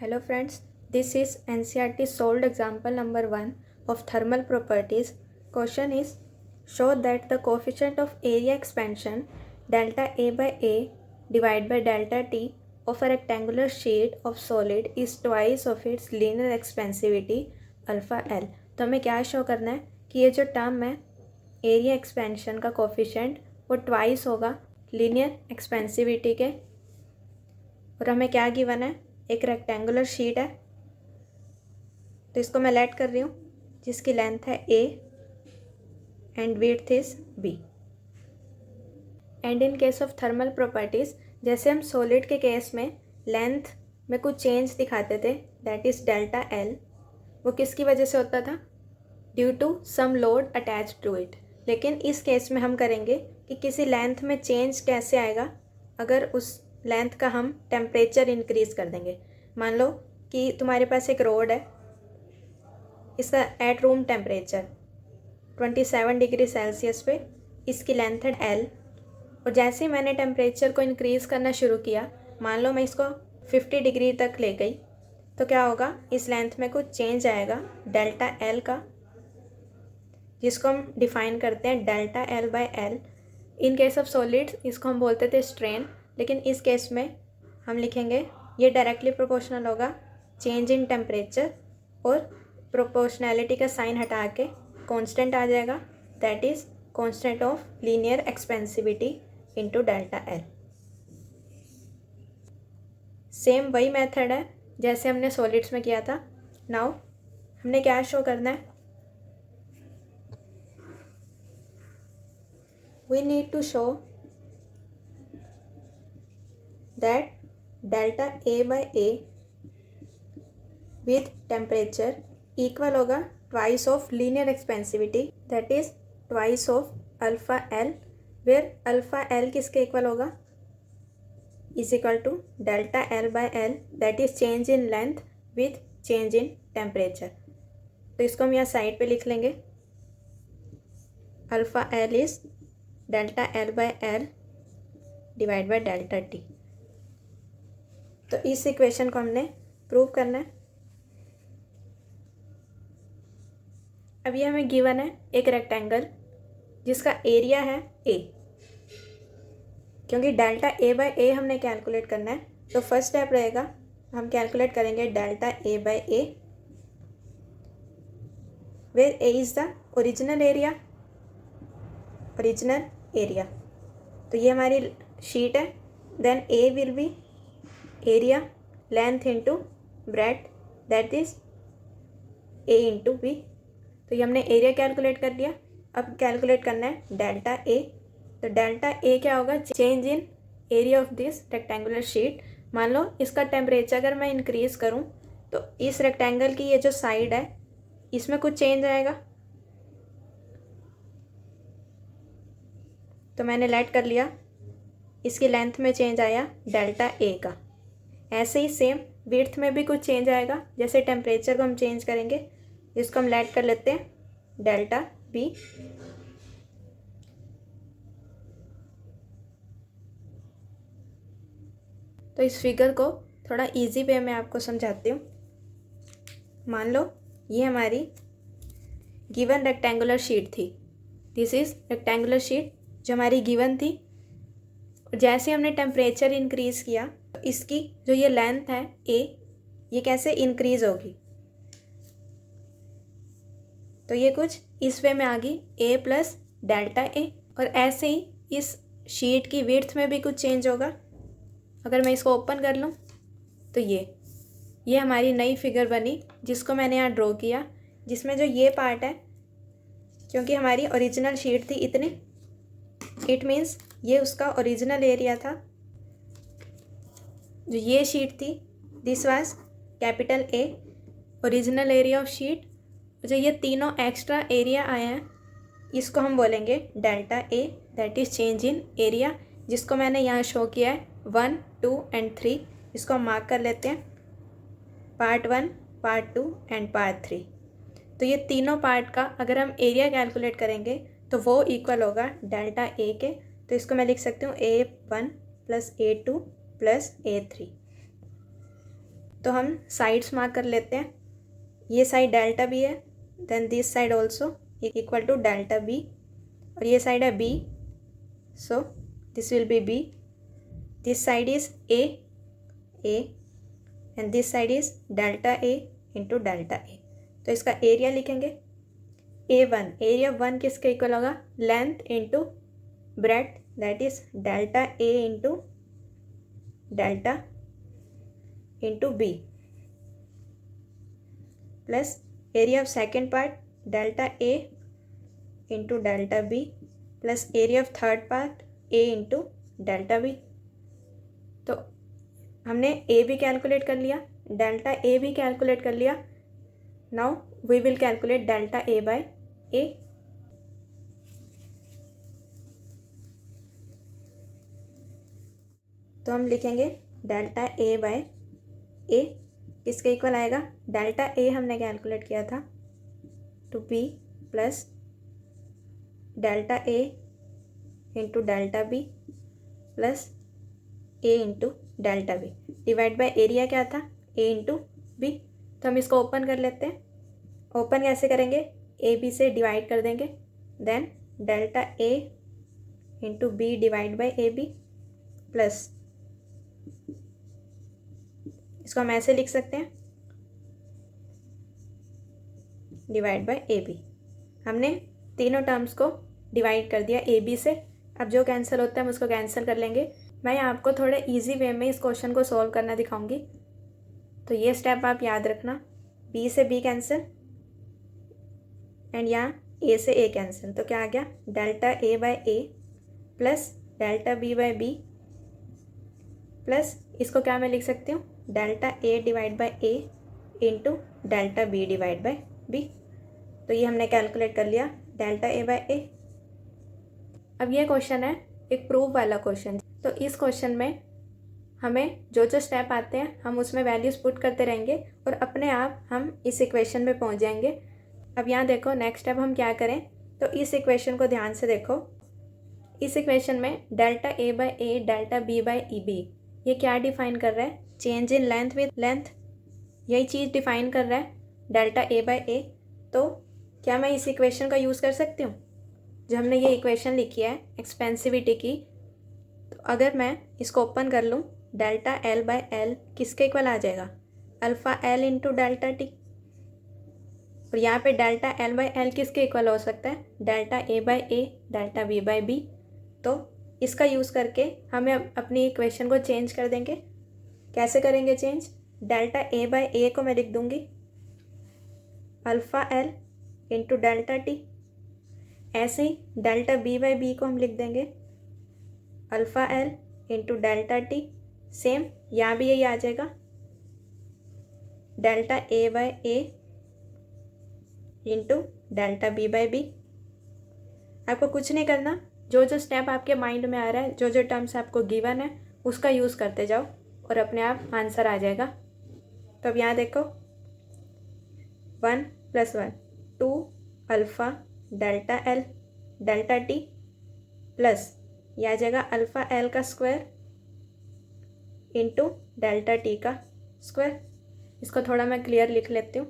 Hello friends, this is NCERT solved example number 1 of thermal properties. Question is, show that the coefficient of area expansion delta A by A divided by delta T of a rectangular sheet of solid is twice of its linear expansivity alpha L. तो हमें क्या show करना है कि ये जो term है area expansion का कोफिशिएंट वो ट्वाइस होगा लीनियर एक्सपेंसिविटी के। और हमें क्या गिवन है, एक रेक्टेंगुलर शीट है, तो इसको मैं लेट कर रही हूँ जिसकी लेंथ है a and width is b। And in case of thermal properties, जैसे हम सॉलिड के केस में लेंथ में कुछ चेंज दिखाते थे दैट इज डेल्टा एल, वो किसकी वजह से होता था, due to some load attach to it. लेकिन इस केस में हम करेंगे कि किसी लेंथ में चेंज कैसे आएगा अगर उस लेंथ का हम टेम्परेचर इंक्रीज़ कर देंगे। मान लो कि तुम्हारे पास एक रोड है, इसका at room temperature 27 degree Celsius पे इसकी लेंथ है एल, और जैसे ही मैंने टेम्परेचर को इंक्रीज़ करना शुरू किया, मान लो मैं इसको 50 डिग्री तक ले गई, तो क्या होगा, इस लेंथ में कुछ चेंज आएगा डेल्टा एल का, जिसको हम डिफाइन करते हैं delta L by L. In case of solids इसको हम बोलते थे स्ट्रेन, लेकिन इस केस में हम लिखेंगे ये डायरेक्टली प्रोपोर्शनल होगा चेंज इन टेम्परेचर, और प्रोपोर्शनैलिटी का साइन हटा के कांस्टेंट आ जाएगा, that is constant of linear expansivity into delta L. Same वही मेथड है जैसे हमने सॉलिड्स में किया था। नाउ हमने क्या शो करना है, we need to show that delta A by A with temperature equal होगा twice of linear expansivity, that is twice of alpha L, where alpha L किसके इक्वल होगा, is equal to delta L by L, that is change in length with change in temperature। तो इसको हम यहाँ side पे लिख लेंगे, alpha L is delta L by L divided by delta T। तो इस इक्वेशन को हमने प्रूव करना है। अब ये हमें गिवन है एक रेक्टेंगल जिसका एरिया है a, क्योंकि डेल्टा a बाय a हमने कैलकुलेट करना है, तो फर्स्ट स्टेप रहेगा हम कैलकुलेट करेंगे delta a by a, where a is the original area. तो ये हमारी शीट है, then a will be area length into breadth, that is a into b। तो ये हमने एरिया कैलकुलेट कर लिया। अब कैलकुलेट करना है डेल्टा a। तो डेल्टा a क्या होगा, change in area of this rectangular sheet. मान लो इसका टेम्परेचर अगर मैं इंक्रीज़ करूँ तो इस रेक्टेंगल की ये जो साइड है इसमें कुछ चेंज आएगा, तो मैंने लेट कर लिया, इसकी लेंथ में चेंज आया डेल्टा a का। ऐसे ही सेम विड्थ में भी कुछ चेंज आएगा, जैसे टेम्परेचर को हम चेंज करेंगे, जिसको हम लेट कर लेते हैं डेल्टा b। तो इस फिगर को थोड़ा इजी वे में आपको समझाती हूँ। मान लो ये हमारी गिवन रेक्टेंगुलर शीट थी, दिस इज़ रेक्टेंगुलर शीट जो हमारी गिवन थी। जैसे हमने टेम्परेचर इंक्रीज़ किया तो इसकी जो ये लेंथ है a, ये कैसे इंक्रीज़ होगी, तो ये कुछ इस वे में आ गई a प्लस डेल्टा a। और ऐसे ही इस शीट की विड्थ में भी कुछ चेंज होगा। अगर मैं इसको ओपन कर लूँ तो ये हमारी नई फिगर बनी, जिसको मैंने यहाँ ड्रॉ किया, जिसमें जो ये पार्ट है, क्योंकि हमारी ओरिजिनल शीट थी इतनी, इट मीन्स ये उसका ओरिजिनल एरिया था। जो ये शीट थी this was capital A, original area of sheet. जो ये तीनों एक्स्ट्रा एरिया आए हैं इसको हम बोलेंगे delta A, that is change in area, जिसको मैंने यहाँ शो किया है 1, 2 एंड 3। इसको हम मार्क कर लेते हैं, पार्ट 1, पार्ट 2 एंड पार्ट 3। तो ये तीनों पार्ट का अगर हम एरिया कैलकुलेट करेंगे तो वो इक्वल होगा डेल्टा A के। तो इसको मैं लिख सकती हूँ A1 plus A2 plus A3। तो हम साइड्स मार्क कर लेते हैं। ये साइड डेल्टा बी है, then this side also equal to delta B, और ये साइड है B, so this will be B. This side is A and this side is delta A into delta A. तो इसका area लिखेंगे A1, area 1 किसके equal होगा, length into breadth, that is delta A into delta into B, plus area of second part delta A into delta B, plus area of third part A into delta B. तो हमने ए भी calculate कर लिया, delta A भी calculate कर लिया। Now we will calculate delta A by A. तो हम लिखेंगे डेल्टा ए बाय ए किसके इक्वल आएगा, डेल्टा ए हमने कैलकुलेट किया था two B plus delta A into delta B plus A into delta B divide by area क्या था, ए इंटू बी। तो हम इसको ओपन कर लेते हैं। ओपन कैसे करेंगे, ए बी से डिवाइड कर देंगे, then delta A into B divide by A B, plus इसको हम ऐसे लिख सकते हैं डिवाइड बाय ए बी। हमने तीनों टर्म्स को डिवाइड कर दिया ए बी से। अब जो कैंसिल होता है हम उसको कैंसिल कर लेंगे। मैं आपको थोड़े इजी वे में इस क्वेश्चन को सॉल्व करना दिखाऊंगी, तो ये स्टेप आप याद रखना। बी से बी कैंसिल एंड यहाँ ए से ए कैंसिल, तो क्या आ गया, delta A by A plus delta B by B, plus इसको क्या मैं लिख सकती हूँ, delta A divide by A into delta B divide by B. तो ये हमने कैलकुलेट कर लिया डेल्टा ए बाय ए। अब ये क्वेश्चन है एक प्रूफ वाला क्वेश्चन। तो इस क्वेश्चन में हमें जो जो स्टेप आते हैं हम उसमें वैल्यूज़ पुट करते रहेंगे और अपने आप हम इस इक्वेशन में पहुंच जाएंगे। अब यहाँ देखो नेक्स्ट स्टेप हम क्या करें, तो इस इक्वेशन को ध्यान से देखो। इस इक्वेशन में delta A by A delta B by E B ये क्या डिफाइन कर रहा है, change in length with length, यही चीज़ डिफाइन कर रहा है डेल्टा ए बाय ए। तो क्या मैं इस इक्वेशन का यूज़ कर सकती हूँ, जो हमने ये इक्वेशन लिखी है एक्सपेंसिविटी की। तो अगर मैं इसको ओपन कर लूँ, डेल्टा एल बाय एल किसके इक्वल आ जाएगा, alpha L into delta T. और यहाँ पे डेल्टा एल बाय एल किसके इक्वल हो सकता है, delta A by A delta B by B. तो इसका यूज़ करके हमें अपनी इक्वेशन को चेंज कर देंगे। कैसे करेंगे change, delta A by A को मैं लिख दूँगी alpha L into delta T. ऐसे ही डेल्टा बी बाय बी को हम लिख देंगे alpha L into delta T. Same यहाँ भी यही आ जाएगा delta A by A into delta B by B. आपको कुछ नहीं करना, जो जो स्टेप आपके माइंड में आ रहा है, जो जो टर्म्स आपको गिवन है उसका यूज़ करते जाओ और अपने आप आंसर आ जाएगा। तो अब यहाँ देखो 1 + 1 2 alpha delta L delta T plus यह आ जाएगा अल्फ़ा एल का स्क्वायर इंटू डेल्टा टी का स्क्वायर। इसको थोड़ा मैं क्लियर लिख लेती हूँ।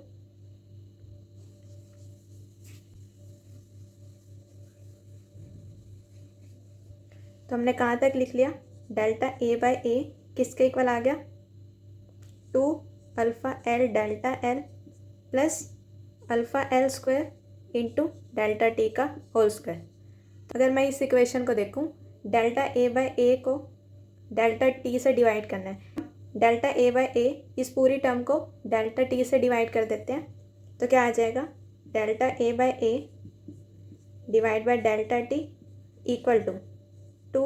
तो हमने कहाँ तक लिख लिया, डेल्टा ए बाय ए किसके इक्वल आ गया, 2 alpha L delta L plus alpha L square into delta T का होल स्क्वायर। अगर मैं इस इक्वेशन को देखूं, डेल्टा ए बाय ए को डेल्टा टी से डिवाइड करना है। डेल्टा ए बाय ए इस पूरी टर्म को डेल्टा टी से डिवाइड कर देते हैं, तो क्या आ जाएगा, delta A by A divide by delta T equal to 2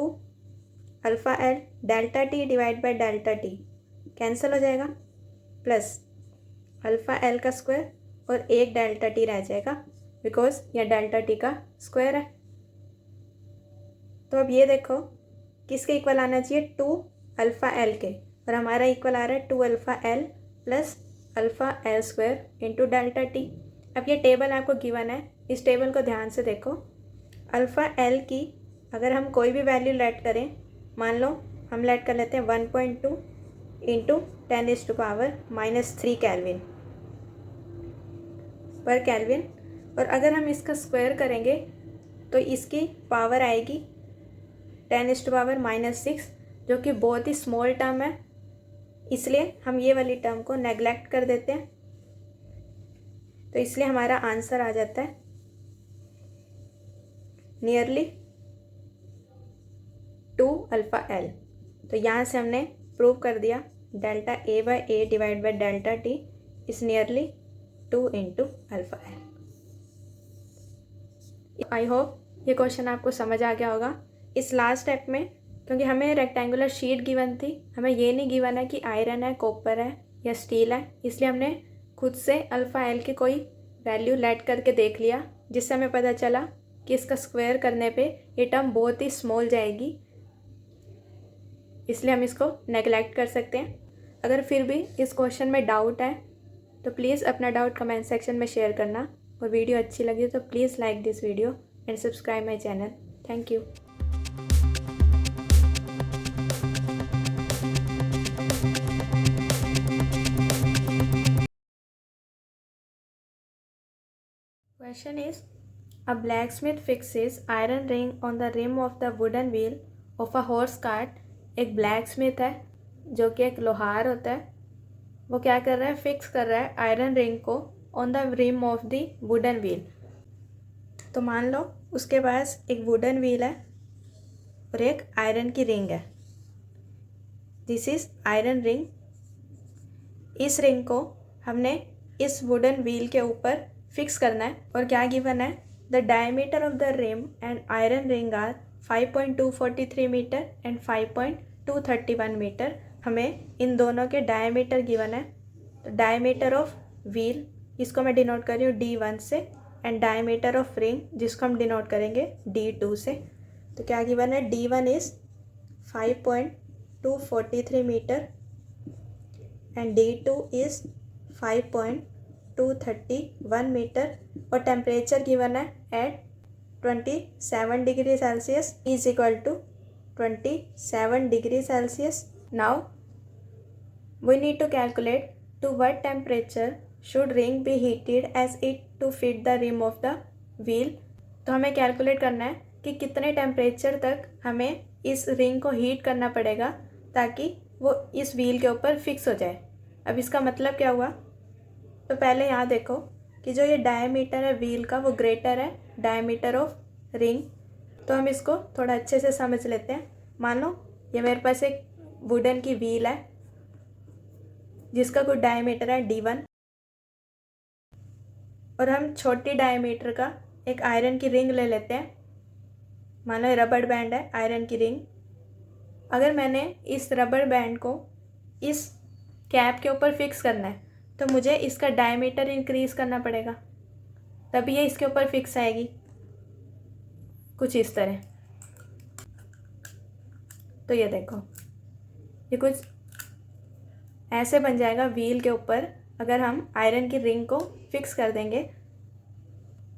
alpha L delta T divide by delta T cancel हो जाएगा, प्लस अल्फ़ा एल का स्क्वायर और एक डेल्टा टी रह जाएगा बिकॉज यह डेल्टा टी का स्क्वायर है। तो अब ये देखो किसके इक्वल आना चाहिए, 2 अल्फ़ा एल के, और हमारा इक्वल आ रहा है 2 alpha L plus alpha L square into delta T. अब ये टेबल आपको गिवन है, इस टेबल को ध्यान से देखो। अल्फ़ा एल की अगर हम कोई भी वैल्यू लेट करें, मान लो हम लेट कर लेते हैं 1.2 इंटू 10⁻³ केल्विन पर केल्विन। और अगर हम इसका स्क्वायर करेंगे तो इसकी पावर आएगी 10⁻⁻6, जो कि बहुत ही स्मॉल टर्म है, इसलिए हम ये वाली टर्म को नेग्लेक्ट कर देते हैं। तो इसलिए हमारा आंसर आ जाता है नियरली 2αL। तो यहाँ से हमने प्रूव कर दिया ΔA/A divide by ΔT is nearly 2 × αL। I hope ये क्वेश्चन आपको समझ आ गया होगा। इस लास्ट स्टेप में, क्योंकि हमें रेक्टेंगुलर शीट गिवन थी, हमें ये नहीं गिवन है कि आयरन है, कॉपर है या स्टील है, इसलिए हमने खुद से αL की कोई वैल्यू लेट करके देख लिया, जिससे हमें पता चला कि इसका स्क्वायर करने पे ये टर्म बहुत ही स्मॉल जाएगी, इसलिए हम इसको नेगलेक्ट कर सकते हैं। अगर फिर भी इस क्वेश्चन में डाउट है तो प्लीज़ अपना डाउट कमेंट सेक्शन में शेयर करना, और वीडियो अच्छी लगी तो please like this video and subscribe my channel. Thank you. Question is, a blacksmith fixes iron ring on the rim of the wooden wheel of a horse cart। एक blacksmith है जो कि एक लोहार होता है, वो क्या कर रहा है, फिक्स कर रहा है आयरन रिंग को on the rim of the wooden wheel. तो मान लो उसके पास एक वुडन व्हील है और एक आयरन की रिंग है। This is iron ring. इस रिंग को हमने इस वुडन व्हील के ऊपर फिक्स करना है, और क्या गिवन है, the diameter of the rim and iron ring are 5.243 metre and 5.231 metre. हमें इन दोनों के डायमीटर गिवन है। तो डायमीटर ऑफ व्हील, इसको मैं डिनोट कर रही हूँ D1 से, एंड डायमीटर ऑफ रिंग जिसको हम डिनोट करेंगे D2 से। तो क्या गिवन है, D1 is 5.243 metre and D2 is 5.231 metre, और टेम्परेचर गिवन है at 27 degree Celsius is equal to 27 degree Celsius. Now we need to calculate to what temperature should ring be heated as it to fit the rim of the wheel. तो हमें calculate करना है कि कितने temperature तक हमें इस ring को हीट करना पड़ेगा ताकि वो इस व्हील के ऊपर फिक्स हो जाए। अब इसका मतलब क्या हुआ, तो पहले यहाँ देखो कि जो ये डायमीटर है व्हील का वो ग्रेटर है डायमीटर ऑफ रिंग। तो हम इसको थोड़ा अच्छे से समझ लेते हैं। मान लो ये मेरे पास एक वुडन की व्हील है जिसका कुछ डायमीटर है D1, और हम छोटी डायमीटर का एक आयरन की रिंग ले लेते हैं। मान लो रबड़ बैंड है आयरन की रिंग। अगर मैंने इस रबड़ बैंड को इस कैप के ऊपर फिक्स करना है तो मुझे इसका डायमीटर इंक्रीज़ करना पड़ेगा, तभी ये इसके ऊपर फिक्स आएगी, कुछ इस तरह। तो ये देखो, ये कुछ ऐसे बन जाएगा व्हील के ऊपर अगर हम आयरन की रिंग को फिक्स कर देंगे।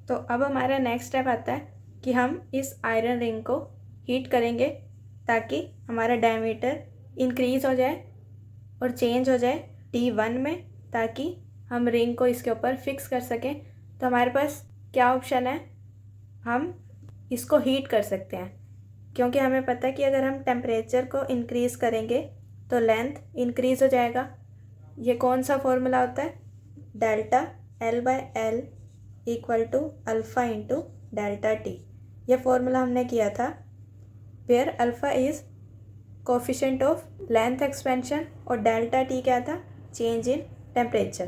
तो अब हमारा नेक्स्ट स्टेप आता है कि हम इस आयरन रिंग को हीट करेंगे ताकि हमारा डायमीटर इंक्रीज़ हो जाए और चेंज हो जाए D1 में, ताकि हम रिंग को इसके ऊपर फिक्स कर सकें। तो हमारे पास क्या ऑप्शन है, हम इसको हीट कर सकते हैं, क्योंकि हमें पता है कि अगर हम टेम्परेचर को इंक्रीज़ करेंगे तो लेंथ इंक्रीज़ हो जाएगा। ये कौन सा फॉर्मूला होता है, ΔL/L equal to alpha into ΔT। यह फॉर्मूला हमने किया था where alpha is coefficient of length expansion और ΔT क्या था, चेंज इन टेम्परेचर।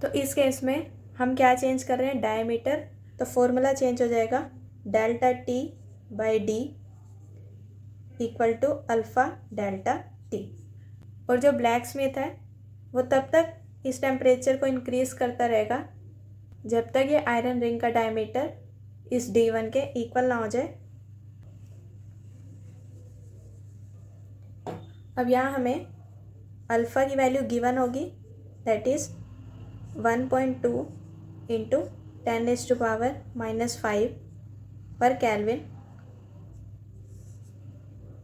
तो इस केस में हम क्या चेंज कर रहे हैं, डायमीटर। तो फॉर्मूला चेंज हो जाएगा ΔT/D equal to alpha ΔT। और जो ब्लैक स्मिथ है वो तब तक इस टेम्परेचर को इंक्रीज़ करता रहेगा जब तक ये आयरन रिंग का डायमीटर इस D1 के इक्वल ना हो जाए। अब यहाँ हमें अल्फ़ा की वैल्यू गिवन होगी, दैट इज़ 1.2 इंटू 10⁻⁻5 पर केल्विन।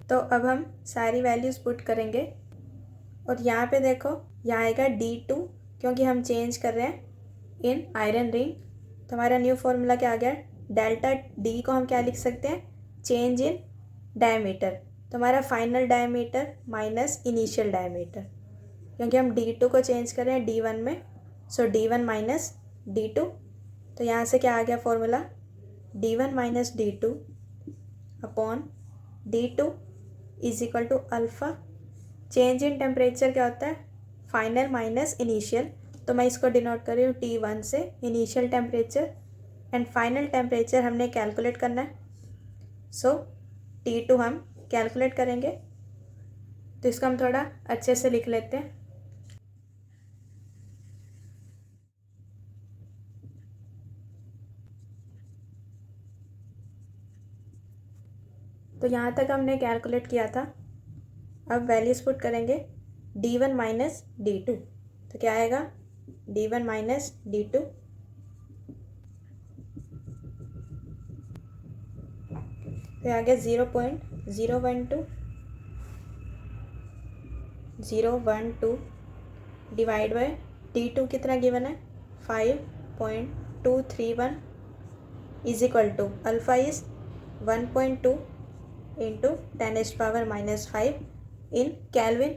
तो अब हम सारी वैल्यूज़ पुट करेंगे। और यहाँ पे देखो यहाँ आएगा D2 क्योंकि हम चेंज कर रहे हैं इन आयरन रिंग। तो हमारा न्यू फॉर्मूला क्या आ गया, डेल्टा D को हम क्या लिख सकते हैं, चेंज इन डायमीटर। तो हमारा final diameter minus initial diameter, क्योंकि हम D2 को चेंज कर रहे हैं D1 में, सो D1 माइनस D2। तो यहाँ से क्या आ गया formula, D1 minus D2 upon D2 is equal to alpha. Change in temperature क्या होता है, फाइनल माइनस इनिशियल। तो मैं इसको डिनोट कर रही हूँ T1 से, initial temperature and final temperature हमने कैलकुलेट करना है। सो T2 हम कैलकुलेट करेंगे। तो इसको हम थोड़ा अच्छे से लिख लेते हैं। तो यहाँ तक हमने कैलकुलेट किया था। अब वैल्यूज पुट करेंगे D1 माइनस D2। तो क्या आएगा, D1 माइनस D2 तो आ गया 0.012 डिवाइड बाय D2 कितना गिवन है 5.231 is equal to alpha is 1.2 into 10⁻⁻5 in kelvin.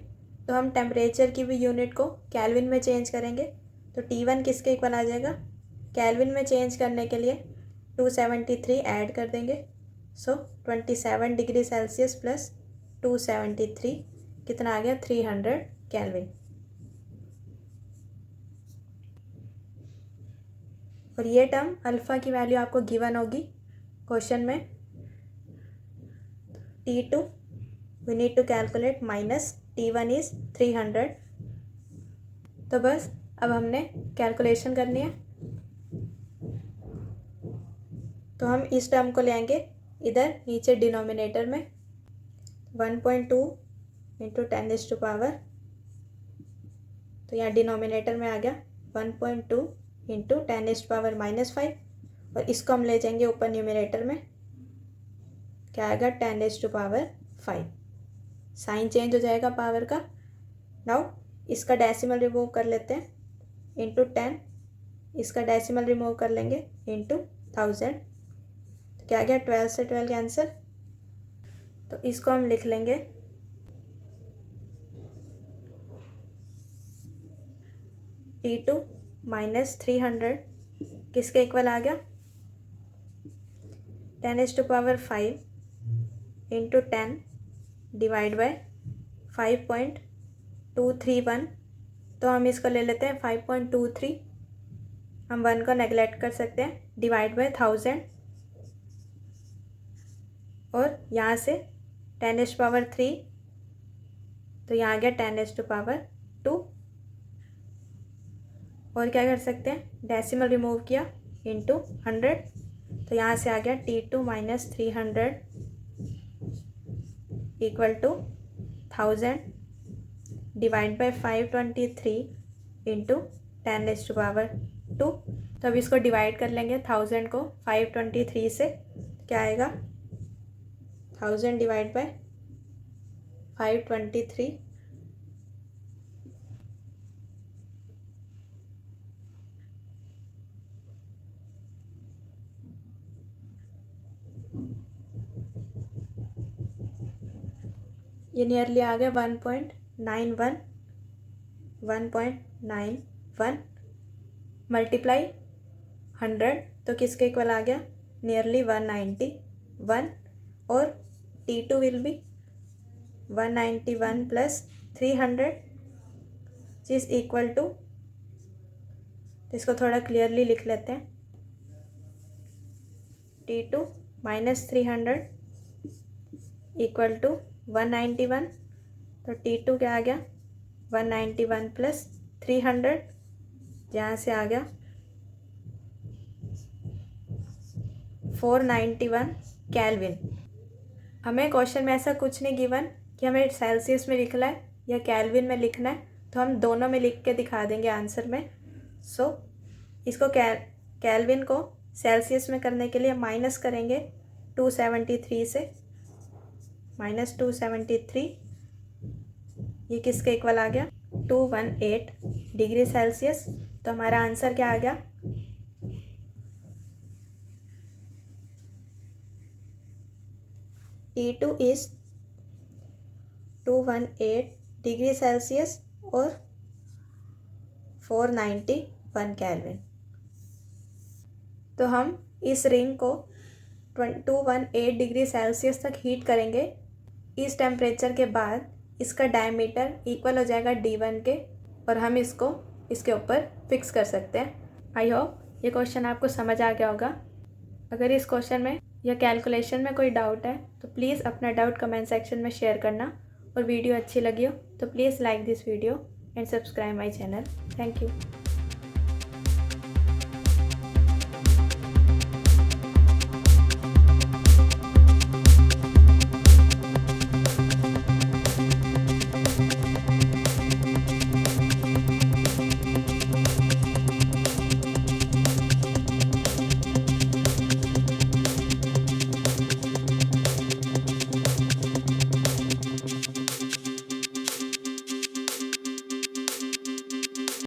तो हम टेम्परेचर की भी यूनिट को कैलविन में चेंज करेंगे। तो T1 किसके इक्वल आ जाएगा, कैलविन में चेंज करने के लिए 273 ऐड कर देंगे। सो 27 डिग्री सेल्सियस प्लस 273 कितना आ गया 300 कैलविन। और ये टर्म अल्फ़ा की वैल्यू आपको गिवन होगी क्वेश्चन में। T2 we need to calculate minus T1 is 300। तो बस अब हमने कैलकुलेशन करनी है। तो हम इस टर्म को ले आएंगे इधर नीचे डिनोमिनेटर में 1.2 इंटू 10⁻⁻। तो यहाँ डिनोमिनेटर में आ गया 1.2 इंटू 10⁻⁻5 और इसको हम ले जाएंगे ऊपर न्यूमिनेटर में, क्या आएगा 10⁻5। साइन चेंज हो जाएगा पावर का। नाउ इसका डेसिमल रिमूव कर लेते हैं, इंटू 10, इसका डेसिमल रिमूव कर लेंगे इंटू 1000। तो क्या आ गया 12 से 12 कैंसिल। तो इसको हम लिख लेंगे T2 माइनस 300 किसके इक्वल आ गया 10⁻5 इंटू 10 डिवाइड बाय 5.231। तो हम इसको ले लेते हैं 5.23, हम 1 को नेगलेक्ट कर सकते हैं, डिवाइड बाय 1000 और यहाँ से 10⁻3 तो यहाँ आ गया 10⁻2 और क्या कर सकते हैं डेसिमल रिमूव किया इंटू 100। तो यहाँ से आ गया T2 minus 300 equal to 1000 divide by 523 into 10⁻2। तो अब इसको डिवाइड कर लेंगे 1000 को 523 से, क्या आएगा 1000 डिवाइड बाय 523 ये नियरली आ गया 1.91 मल्टीप्लाई 100 तो किसके इक्वल आ गया नियरली 191 और T2 will be 191 plus 300 is equal to, इसको थोड़ा क्लियरली लिख लेते हैं, T2 माइनस 300 इक्वल टू 191। तो T2 क्या आ गया 191 प्लस 300, जहाँ से आ गया 491 कैलविन। हमें क्वेश्चन में ऐसा कुछ नहीं गिवन कि हमें सेल्सियस में लिखना है या कैलविन में लिखना है, तो हम दोनों में लिख के दिखा देंगे आंसर में। सो इसको कैलविन को सेल्सियस में करने के लिए माइनस करेंगे 273 से, -273 ये किसके इक्वल आ गया, 218 डिग्री सेल्सियस। तो हमारा आंसर क्या आ गया, T2 इज 218 डिग्री सेल्सियस और 491 केल्विन। तो हम इस रिंग को 218 डिग्री सेल्सियस तक हीट करेंगे। इस टेम्परेचर के बाद इसका डायमीटर इक्वल हो जाएगा D1 के, और हम इसको इसके ऊपर फिक्स कर सकते हैं। आई होप ये क्वेश्चन आपको समझ आ गया होगा। अगर इस क्वेश्चन में या कैलकुलेशन में कोई डाउट है तो प्लीज़ अपना डाउट कमेंट सेक्शन में शेयर करना, और वीडियो अच्छी लगी हो तो please like this video and subscribe my channel. Thank you.